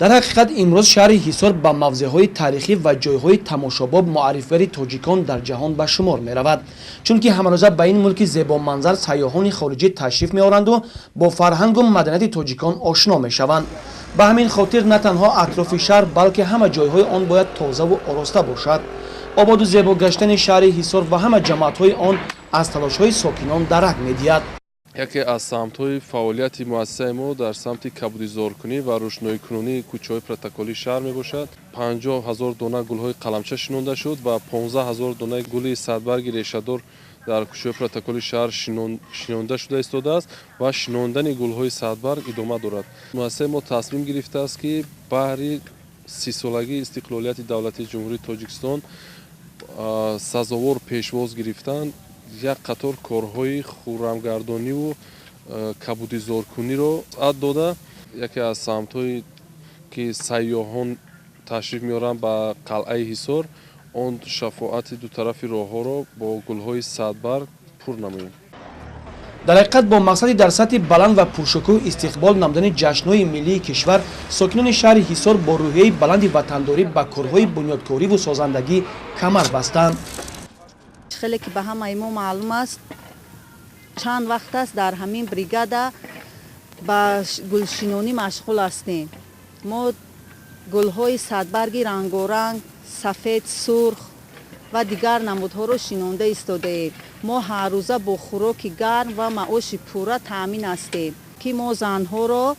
дар ҳақиқат имрӯз шаҳри ҳисор ба мавзеъҳои тарихӣ ва ҷойҳои тамошобоб муаррифгари тоҷикон дар ҷаҳон ба шумор меравад, чунки ҳамарӯза ба ин мулки зебоманзар сайёҳони хориҷӣ ташриф меоранду бо фарҳангу маданияти тоҷикон ошно мешаванд. ба ҳамин хотир на танҳо атрофи шаҳр, балки ҳама ҷойҳои он бояд тозаву ороста бошад. ободу зебо гаштани шаҳри ҳисор ва ҳама ҷамъиятҳои он аз талошҳои сокинон дарак медиҳад. яке аз самтҳои фаъолияти муассисаи мо дар самти кабудизоркунӣ ва рӯшноикунонии кӯчаҳои протоколии шаҳр мебошад. 50 000 дона гулҳои қаламча шинонда шуд ва 15 000 донаи гули садбарги решадор дар кӯчаҳои протоколии шаҳр шинонда шуда истодааст ва шинондани гулҳои садбарг идома дорад. муассисаи мо тасмим гирифтааст ки баҳри 30-солагии истиқлолияти давлати ҷумҳурии тоҷикистон сазовор пешвоз гирифтан як қатор корҳои хуррамгардониву кабудизоркуниро ад дода, яке аз самтҳое ки сайёҳон ташриф меоранд ба қалъаи ҳисор, он шафоати дутарафи роҳҳоро бо гулҳои садбарг пур намоем. дар ҳақиқат бо мақсади дар сатҳи баланд ва пуршукӯҳ истиқбол намудани ҷашнҳои миллии кишвар, сокинони шаҳри ҳисор бо рӯҳияи баланди ватандорӣ ба корҳои бунёдкориву созандагӣ камар бастанд. خیلی که به همه ما معلوم است چند وقت است در همین بریگادا با گلشینونی مشغول هستیم. ما گل‌های صدبرگی رنگارنگ، سفید، سرخ و دیگر نمودها را شینانده ایستاده‌ایم. ما هر روزه با خوراک گرم و معاش پوره تامین هستیم که ما زنها را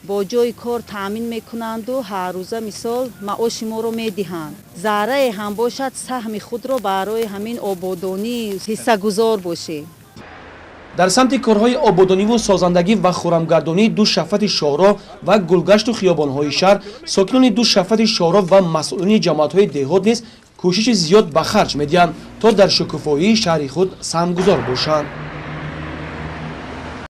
با جای کار تامین میکنند و هر روزه مثال معاش ما رو میدهند. ذره هم باشد سهم خود را برای همین آبادانی حصه گذار باشیم. дар самти корҳои ободониву созандагӣ ва хуррамгардонии ду шафати шоҳро ва гулгашту хиёбонҳои шаҳр, сокинони ду шафати шоҳро ва масъулини ҷамъиятҳои деҳот низ кӯшиши зиёд ба харҷ медиҳанд то дар шукуфоии шаҳри худ саҳмгузор бошанд.